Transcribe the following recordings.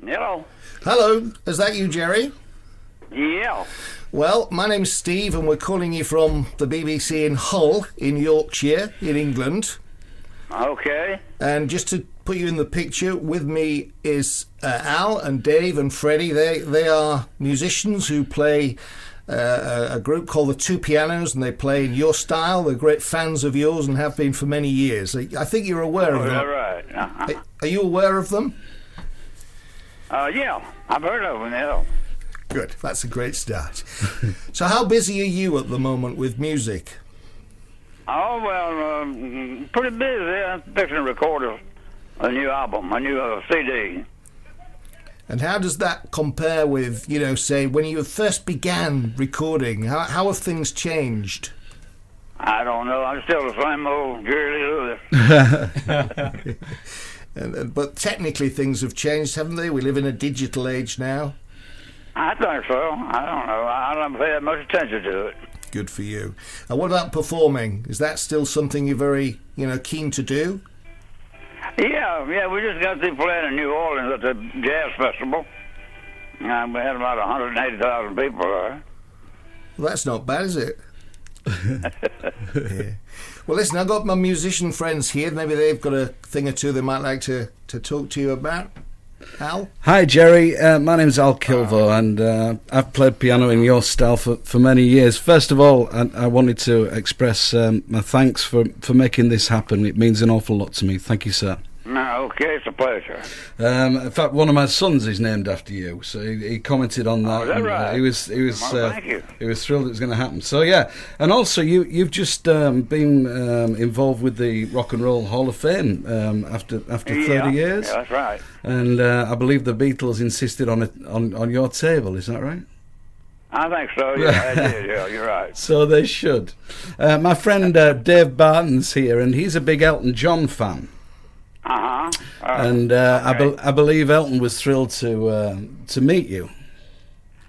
Hello. Hello, is that you, Jerry? Yeah. Well, my name's Steve and we're calling you from the BBC in Hull, in Yorkshire, in England. Okay. And just to put you in the picture, with me is Al and Dave and Freddie. They are musicians who play a group called the Two Pianos, and they play in your style. They're great fans of yours and have been for many years. I think you're aware of them. Is that right? Uh-huh. Are you aware of them? Yeah, I've heard of them, yeah. Good, that's a great start. So how busy are you at the moment with music? Oh, well, pretty busy. I'm fixing to record a new album, a new CD. And how does that compare with, say, when you first began recording? How have things changed? I don't know. I'm still the same old Jerry Lewis. But technically things have changed, haven't they? We live in a digital age now. I think so. I don't know. I don't pay that much attention to it. Good for you. And what about performing? Is that still something you're very, keen to do? Yeah, we just got through playing in New Orleans at the Jazz Festival. We had about 180,000 people there. Well, that's not bad, is it? Yeah. Well, listen, I've got my musician friends here. Maybe they've got a thing or two they might like to talk to you about. Al? Hi, Jerry. My name's Al Kilvo, and I've played piano in your style for many years. First of all, I wanted to express my thanks for making this happen. It means an awful lot to me. Thank you, sir. No, okay, it's a pleasure. In fact, one of my sons is named after you, so he commented on that. Oh, is that right? He was Well, thank you. He was thrilled it was going to happen. So yeah, and also you've just been involved with the Rock and Roll Hall of Fame after 30 years. Yeah, that's right. And I believe the Beatles insisted on it on your table. Is that right? I think so. Yeah, I did. Yeah, you're right. So they should. My friend Dave Barton's here, and he's a big Elton John fan. Uh-huh. And okay. I believe Elton was thrilled to meet you.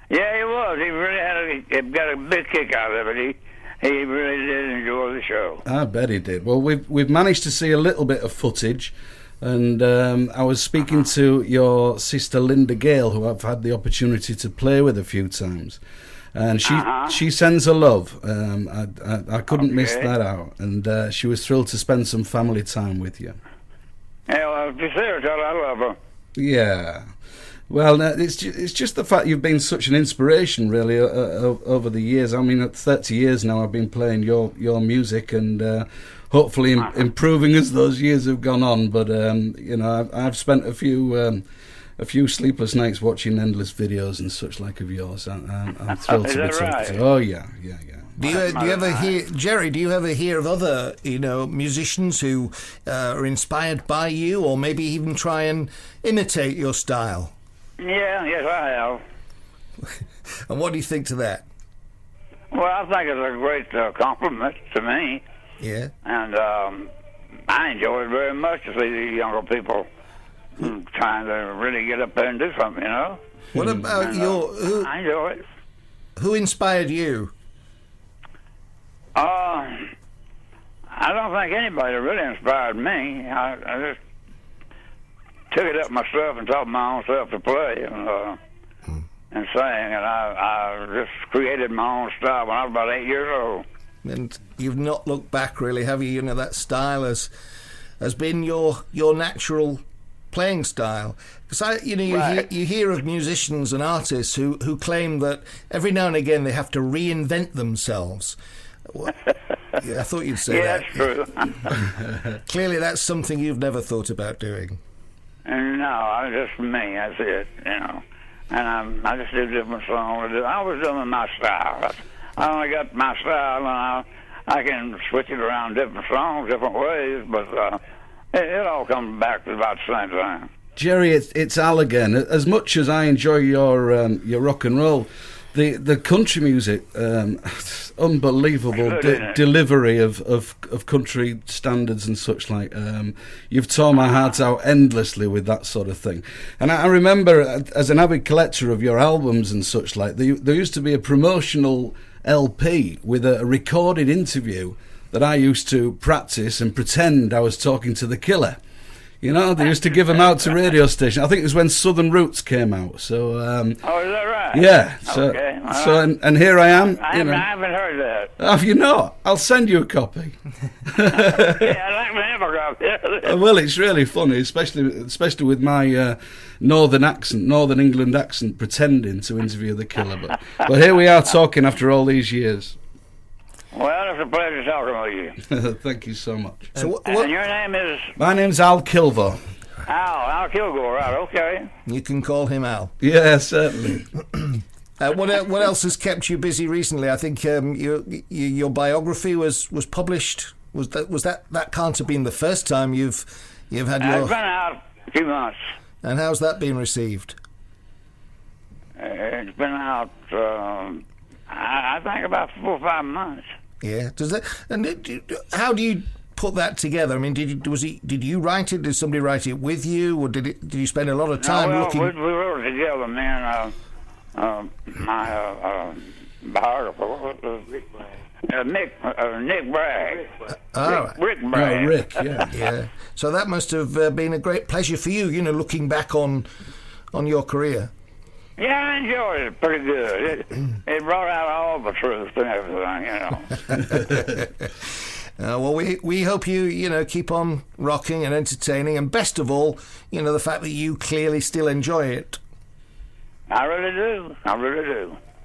Yeah, he was. He really he got a big kick out of it. He really did enjoy the show. I bet he did. Well, we've managed to see a little bit of footage, and I was speaking to your sister Linda Gale, who I've had the opportunity to play with a few times, and she sends her love. I couldn't miss that out, and she was thrilled to spend some family time with you. Yeah, well, to see her, tell her I love her. Yeah. Well, it's just the fact you've been such an inspiration, really, over the years. I mean, at 30 years now, I've been playing your music, and hopefully improving as those years have gone on. But I've spent a few sleepless nights watching endless videos and such like of yours. I'm thrilled to be talking to you. Oh yeah. Do you ever hear, Jerry? Do you ever hear of other, musicians who are inspired by you, or maybe even try and imitate your style? Yes, I have. And what do you think to that? Well, I think it's a great compliment to me. Yeah. And I enjoy it very much to see the younger people trying to really get up there and do something, What about I enjoy it. Who inspired you? I don't think anybody really inspired me. I just took it up myself and taught my own self to play and sing, and I just created my own style when I was about 8 years old. And you've not looked back, really, have you? That style has been your natural playing style. Because you hear of musicians and artists who claim that every now and again they have to reinvent themselves. Yeah, I thought you'd say that. That's true. Clearly, that's something you've never thought about doing. No, I'm just me. That's it. And I just do different songs. I was doing my style. I only got my style, and I can switch it around different songs, different ways. But it all comes back to about the same thing. Jerry, it's Al again. As much as I enjoy your rock and roll, the country music, unbelievable delivery of country standards and such like. You've torn my heart out endlessly with that sort of thing. And I remember, as an avid collector of your albums and such like, there used to be a promotional LP with a recorded interview that I used to practice and pretend I was talking to the Killer. You know, they used to give them out to radio stations. I think it was when Southern Roots came out. So. Oh, is that right? Yeah. So, okay. Well, so and here I am. I haven't heard that. Have you not? I'll send you a copy. Yeah, I'd like to have a copy. Well, it's really funny, especially with my Northern England accent, pretending to interview the Killer. But here we are talking after all these years. Well, it's a pleasure talking with you. Thank you so much. So And your name is? My name's Al Kilvo. Al Kilgore, right, okay. You can call him Al. Yeah, certainly. What else has kept you busy recently? I think your biography was published. Was that can't have been the first time you've had your... It's been out a few months. And how's that been received? It's been out, I think about 4 or 5 months. Yeah. How do you put that together? I mean, did you write it? Did somebody write it with you, or did you spend a lot of time looking? We wrote it together, man. My biographer, Nick Bragg. Rick Bragg. Oh, Rick, yeah. Yeah. So that must have been a great pleasure for you, looking back on your career. Yeah, I enjoyed it pretty good. It brought out all the truth and everything, Well, we hope you keep on rocking and entertaining, and best of all, the fact that you clearly still enjoy it. I really do.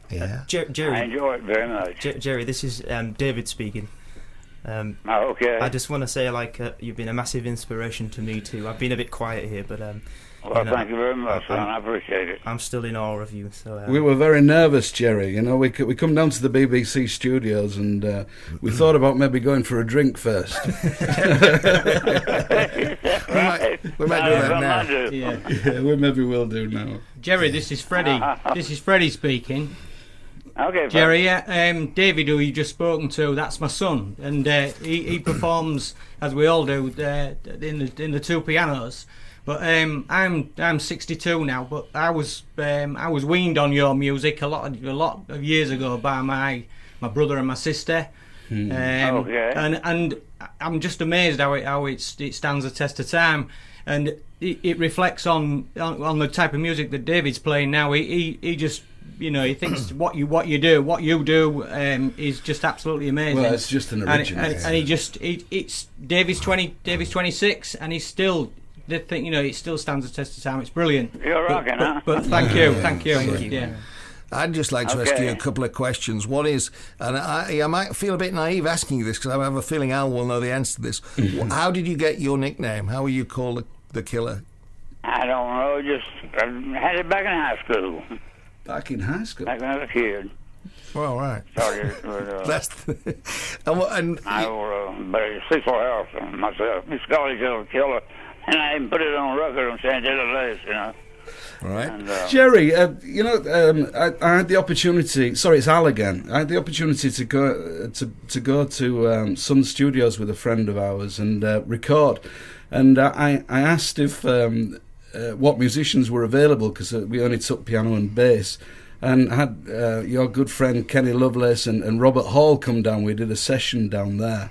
Yeah. Jerry, I enjoy it very much. Jerry, this is David speaking. Okay. I just want to say, you've been a massive inspiration to me too. I've been a bit quiet here, but well, thank you very much, son. I appreciate it. I'm still in awe of you. So we were very nervous, Jerry. We come down to the BBC studios and we thought about maybe going for a drink first. Right. We might do that now. Yeah, we maybe will do now. Jerry, this is Freddie. This is Freddie speaking. Okay, Jerry, David, who you just spoken to, that's my son, and he performs as we all do in the two pianos. But I'm 62 now. But I was weaned on your music a lot of years ago by my brother and my sister. Okay. And I'm just amazed how it stands the test of time, and it reflects on the type of music that David's playing now. He just he thinks what you do is just absolutely amazing. Well, it's just an original. And it's David's 26 and he's still. It still stands the test of time. It's brilliant. You're rocking, huh? But thank you. Yeah. I'd just like to ask you a couple of questions. One is, and I might feel a bit naive asking you this because I have a feeling Al will know the answer to this. How did you get your nickname? How were you called the Killer? I don't know. Just had it back in high school. Back in high school? Back when I was a kid. Well, right. Started with, I but it's C4 Harrison myself. He's called each other Killer. And I even put it on record on San Diego Lace, Right. And, Jerry, I had the opportunity. Sorry, it's Al again. I had the opportunity to go to Sun Studios with a friend of ours and record. And I asked if what musicians were available because we only took piano and bass. And had your good friend Kenny Lovelace and Robert Hall come down. We did a session down there.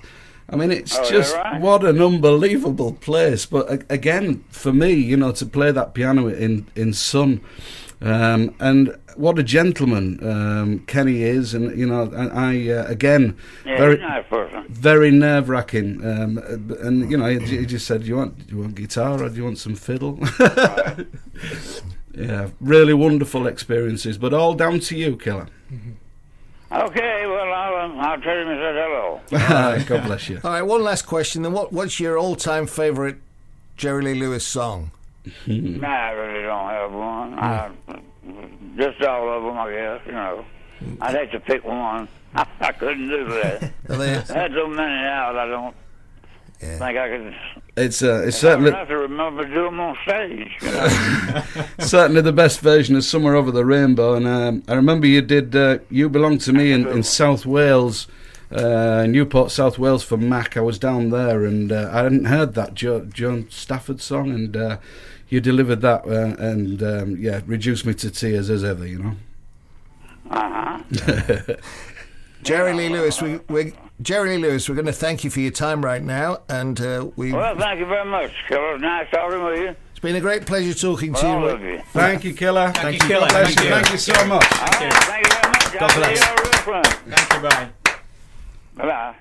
I mean, it's just right? What an unbelievable place. But again, for me, to play that piano in Sun, and what a gentleman Kenny is, and I again very nice person. Very nerve-wracking, and he just said, "Do you want guitar or do you want some fiddle?" Right. Yeah, really wonderful experiences, but all down to you, Killer. Mm-hmm. Okay, well, I'll tell him he said hello. God bless you. All right, one last question. Then, what's your all-time favourite Jerry Lee Lewis song? Nah, I really don't have one. Just all of them, I guess. I'd have to pick one. I couldn't do that. I had so many out, I don't think I could. It's certainly. I have to remember to do them on stage. Certainly the best version is Somewhere Over the Rainbow, and I remember you did You Belong to Me in South Wales, Newport, South Wales for Mac. I was down there and I hadn't heard that Joan Stafford song, and you delivered that and reduced me to tears as ever. Uh-huh. Jerry Lee Lewis, we're Jerry Lee Lewis, we're going to thank you for your time right now, and we. Well, thank you very much, Killer. Nice talking with you. It's been a great pleasure talking to All you. of you. Thank you, Killer. Thank you, Killer. God bless Thank you. you. Thank you so much. All right, thank you very much. God bless. I'll see you all real soon. Thank you, bye. Bye-bye.